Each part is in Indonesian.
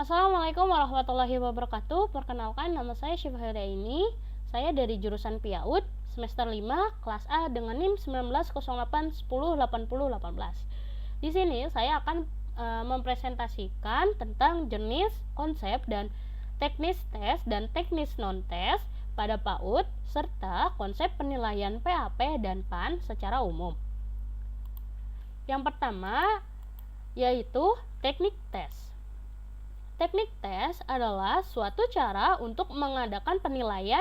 Assalamualaikum warahmatullahi wabarakatuh. Perkenalkan, nama saya Syifa Hadaini. Saya dari jurusan PIAUD semester 5 kelas A dengan NIM 1908108018. Di sini saya akan mempresentasikan tentang jenis, konsep, dan teknis tes dan teknis non-tes pada PAUD serta konsep penilaian PAP dan PAN secara umum. Yang pertama yaitu teknik tes. Teknik tes adalah suatu cara untuk mengadakan penilaian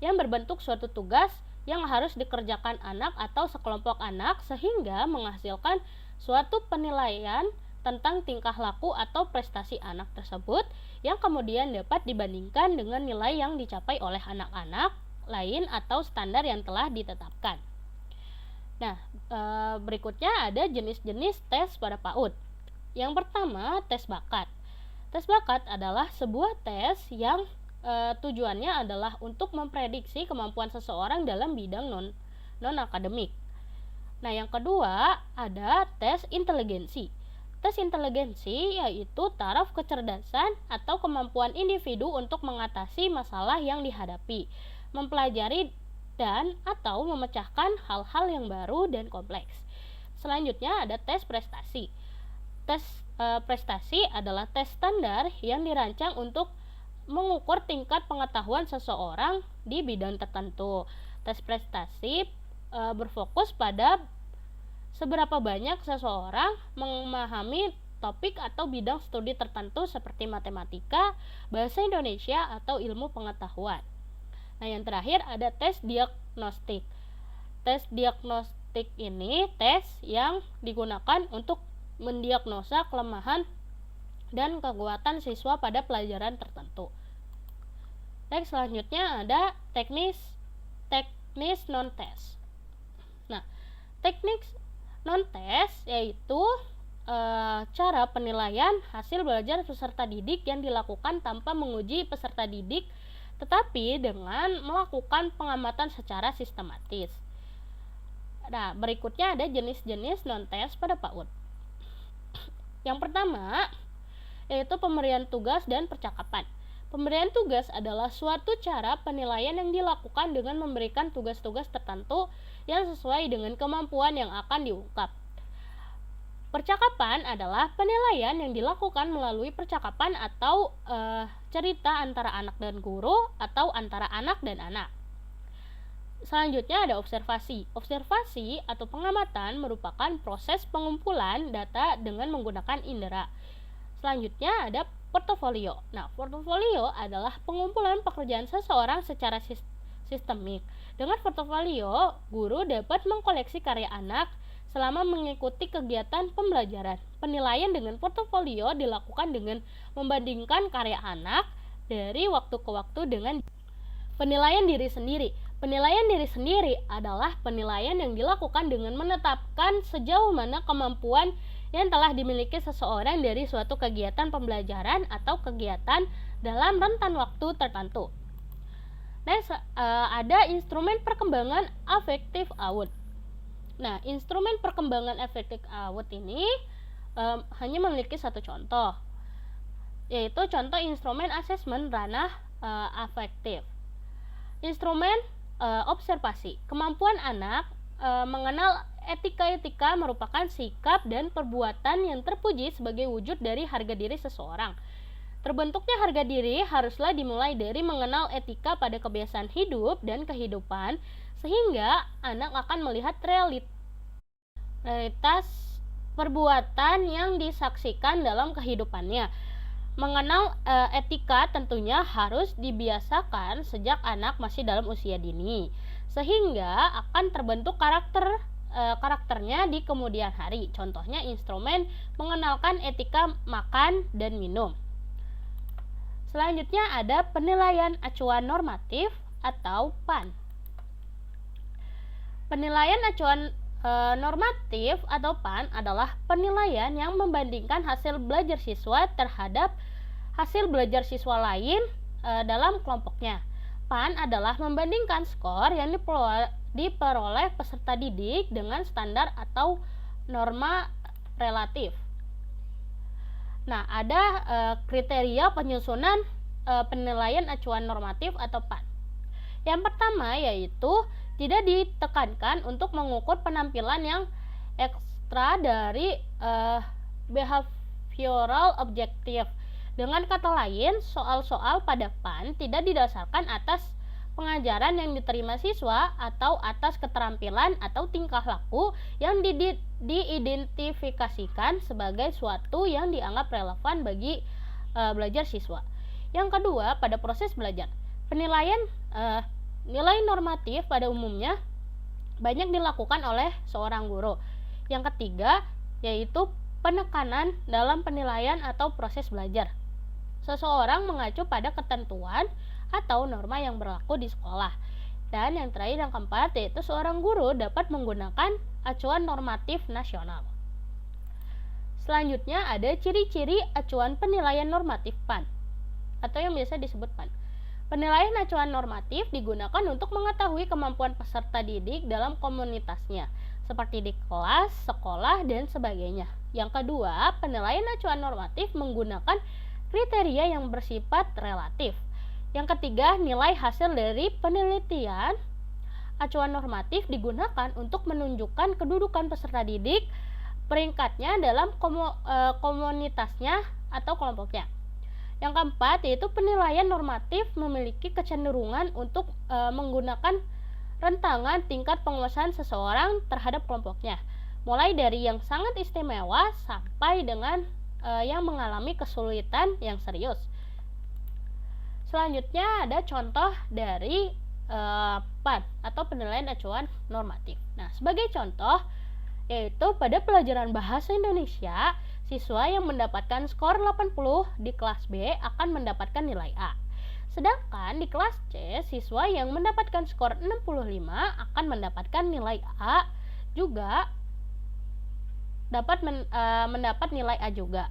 yang berbentuk suatu tugas yang harus dikerjakan anak atau sekelompok anak sehingga menghasilkan suatu penilaian tentang tingkah laku atau prestasi anak tersebut yang kemudian dapat dibandingkan dengan nilai yang dicapai oleh anak-anak lain atau standar yang telah ditetapkan. Nah, berikutnya ada jenis-jenis tes pada PAUD. Yang pertama, tes bakat. Tes bakat adalah sebuah tes yang tujuannya adalah untuk memprediksi kemampuan seseorang dalam bidang non-akademik. Nah, yang kedua ada tes inteligensi. Tes inteligensi yaitu taraf kecerdasan atau kemampuan individu untuk mengatasi masalah yang dihadapi, mempelajari dan atau memecahkan hal-hal yang baru dan kompleks. Selanjutnya ada tes prestasi. Tes prestasi adalah tes standar yang dirancang untuk mengukur tingkat pengetahuan seseorang di bidang tertentu. Tes prestasi berfokus pada seberapa banyak seseorang memahami topik atau bidang studi tertentu seperti matematika, bahasa Indonesia, atau ilmu pengetahuan. Nah, yang terakhir ada tes diagnostik. Tes diagnostik ini tes yang digunakan untuk mendiagnosa kelemahan dan kekuatan siswa pada pelajaran tertentu. Next, selanjutnya ada teknis non-tes. Nah, teknik non-tes yaitu cara penilaian hasil belajar peserta didik yang dilakukan tanpa menguji peserta didik tetapi dengan melakukan pengamatan secara sistematis. Nah, berikutnya ada jenis-jenis non-tes pada PAUD. Yang pertama yaitu pemberian tugas dan percakapan. Pemberian tugas adalah suatu cara penilaian yang dilakukan dengan memberikan tugas-tugas tertentu yang sesuai dengan kemampuan yang akan diungkap. Percakapan adalah penilaian yang dilakukan melalui percakapan atau cerita antara anak dan guru atau antara anak dan anak. Selanjutnya ada observasi. Observasi atau pengamatan merupakan proses pengumpulan data dengan menggunakan indera. Selanjutnya ada portofolio. Nah, portofolio adalah pengumpulan pekerjaan seseorang secara sistemik. Dengan portofolio, guru dapat mengkoleksi karya anak selama mengikuti kegiatan pembelajaran. Penilaian dengan portofolio dilakukan dengan membandingkan karya anak dari waktu ke waktu dengan penilaian diri sendiri. Penilaian diri sendiri adalah penilaian yang dilakukan dengan menetapkan sejauh mana kemampuan yang telah dimiliki seseorang dari suatu kegiatan pembelajaran atau kegiatan dalam rentan waktu tertentu. Next, ada instrumen perkembangan afektif AUD. Nah, instrumen perkembangan afektif AUD ini hanya memiliki satu contoh, yaitu contoh instrumen asesmen ranah afektif. Instrumen observasi. Kemampuan anak mengenal etika merupakan sikap dan perbuatan yang terpuji sebagai wujud dari harga diri seseorang. Terbentuknya harga diri haruslah dimulai dari mengenal etika pada kebiasaan hidup dan kehidupan, sehingga anak akan melihat realitas perbuatan yang disaksikan dalam kehidupannya. Mengenal etika tentunya harus dibiasakan sejak anak masih dalam usia dini, sehingga akan terbentuk karakternya di kemudian hari. Contohnya instrumen mengenalkan etika makan dan minum. Selanjutnya ada penilaian acuan normatif atau PAN. Penilaian acuan normatif atau PAN adalah penilaian yang membandingkan hasil belajar siswa terhadap hasil belajar siswa lain dalam kelompoknya. PAN adalah membandingkan skor yang diperoleh peserta didik dengan standar atau norma relatif. Nah, ada kriteria penyusunan penilaian acuan normatif atau PAN. Yang pertama yaitu tidak ditekankan untuk mengukur penampilan yang ekstra dari behavioral objective. Dengan kata lain, soal-soal pada PAN tidak didasarkan atas pengajaran yang diterima siswa atau atas keterampilan atau tingkah laku yang diidentifikasikan sebagai suatu yang dianggap relevan bagi belajar siswa. Yang kedua, pada proses belajar, penilaian nilai normatif pada umumnya banyak dilakukan oleh seorang guru. Yang ketiga, yaitu penekanan dalam penilaian atau proses belajar. Seseorang mengacu pada ketentuan atau norma yang berlaku di sekolah. Dan yang terakhir, yang keempat, yaitu seorang guru dapat menggunakan acuan normatif nasional. Selanjutnya ada ciri-ciri acuan penilaian normatif PAN atau yang biasa disebut PAN. Penilaian acuan normatif digunakan untuk mengetahui kemampuan peserta didik dalam komunitasnya, seperti di kelas, sekolah, dan sebagainya. Yang kedua, penilaian acuan normatif menggunakan kriteria yang bersifat relatif. Yang ketiga, nilai hasil dari penelitian. Acuan normatif digunakan untuk menunjukkan kedudukan peserta didik, peringkatnya dalam komunitasnya atau kelompoknya. Yang keempat, yaitu penilaian normatif memiliki kecenderungan untuk menggunakan rentangan tingkat penguasaan seseorang terhadap kelompoknya, mulai dari yang sangat istimewa sampai dengan yang mengalami kesulitan yang serius. Selanjutnya ada contoh dari PAN atau penilaian acuan normatif. Nah, sebagai contoh yaitu pada pelajaran bahasa Indonesia, siswa yang mendapatkan skor 80 di kelas B akan mendapatkan nilai A. Sedangkan di kelas C, siswa yang mendapatkan skor 65 akan mendapatkan nilai A juga mendapat nilai A juga.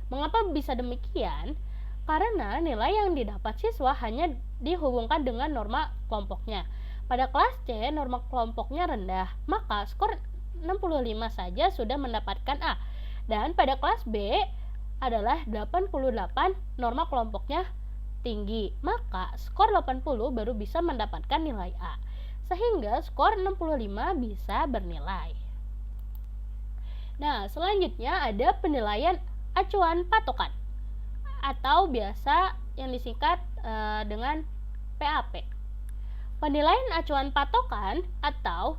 Mengapa bisa demikian? Karena nilai yang didapat siswa hanya dihubungkan dengan norma kelompoknya. Pada kelas C, norma kelompoknya rendah, maka skor 65 saja sudah mendapatkan A. Dan pada kelas B adalah 88, norma kelompoknya tinggi, maka skor 80 baru bisa mendapatkan nilai A. Sehingga skor 65 bisa bernilai. Nah, selanjutnya ada penilaian acuan patokan atau biasa yang disingkat dengan PAP. Penilaian acuan patokan atau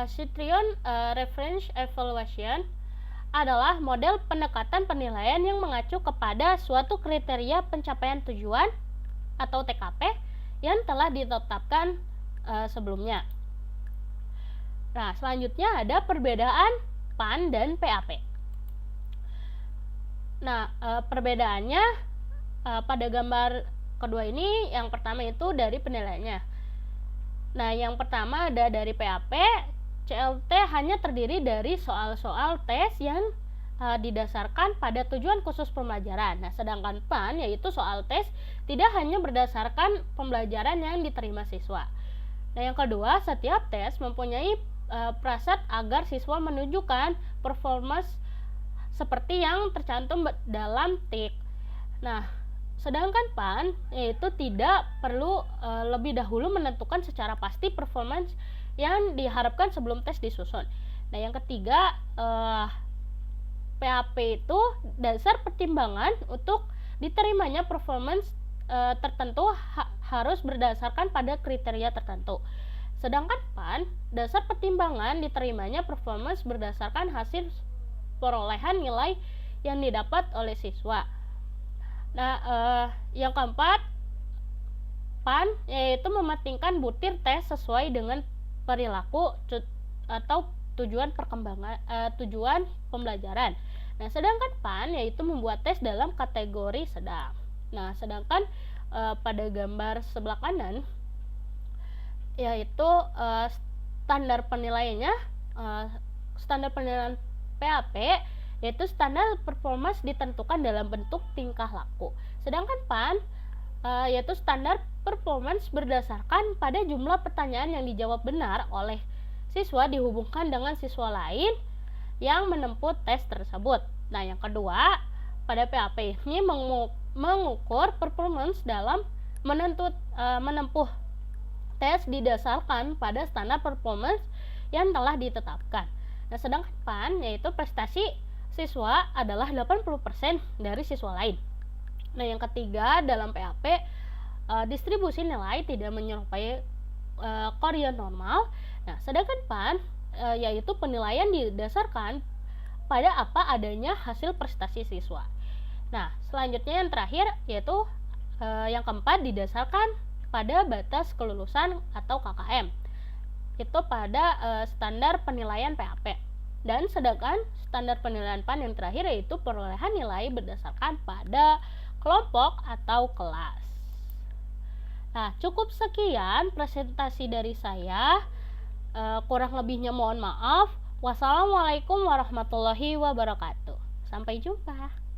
Citrion Reference Evaluation adalah model pendekatan penilaian yang mengacu kepada suatu kriteria pencapaian tujuan atau TKP yang telah ditetapkan sebelumnya. Nah, selanjutnya ada perbedaan PAN dan PAP. Nah, perbedaannya pada gambar kedua ini, yang pertama itu dari penilaiannya. Nah, yang pertama ada dari PAP, CLT hanya terdiri dari soal-soal tes yang didasarkan pada tujuan khusus pembelajaran. Nah, sedangkan PAN yaitu soal tes tidak hanya berdasarkan pembelajaran yang diterima siswa. Nah, yang kedua, setiap tes mempunyai prasyarat agar siswa menunjukkan performance seperti yang tercantum dalam TIK. Nah, sedangkan PAN yaitu tidak perlu lebih dahulu menentukan secara pasti performance yang diharapkan sebelum tes disusun. Nah, yang ketiga, PAP itu dasar pertimbangan untuk diterimanya performance tertentu harus berdasarkan pada kriteria tertentu. Sedangkan PAN, dasar pertimbangan diterimanya performance berdasarkan hasil perolehan nilai yang didapat oleh siswa. Nah, yang keempat, PAN yaitu mementingkan butir tes sesuai dengan perilaku atau tujuan pembelajaran. Nah, sedangkan PAN yaitu membuat tes dalam kategori sedang. Nah, sedangkan pada gambar sebelah kanan yaitu standar penilaiannya, standar penilaian PAP yaitu standar performance ditentukan dalam bentuk tingkah laku. Sedangkan PAN yaitu standar performance berdasarkan pada jumlah pertanyaan yang dijawab benar oleh siswa dihubungkan dengan siswa lain yang menempuh tes tersebut. Nah, yang kedua, pada PAP ini mengukur performance dalam menempuh tes didasarkan pada standar performance yang telah ditetapkan. Nah, sedangkan PAN yaitu prestasi siswa adalah 80% dari siswa lain. Nah, yang ketiga dalam PAP distribusi nilai tidak menyerupai koordinat normal. Nah, sedangkan PAN yaitu penilaian didasarkan pada apa adanya hasil prestasi siswa. Nah, selanjutnya yang terakhir yaitu yang keempat didasarkan pada batas kelulusan atau KKM. Itu pada standar penilaian PAP. Dan sedangkan standar penilaian PAN yang terakhir yaitu perolehan nilai berdasarkan pada kelompok atau kelas. Nah, cukup sekian presentasi dari saya. Kurang lebihnya mohon maaf. Wassalamualaikum warahmatullahi wabarakatuh. Sampai jumpa.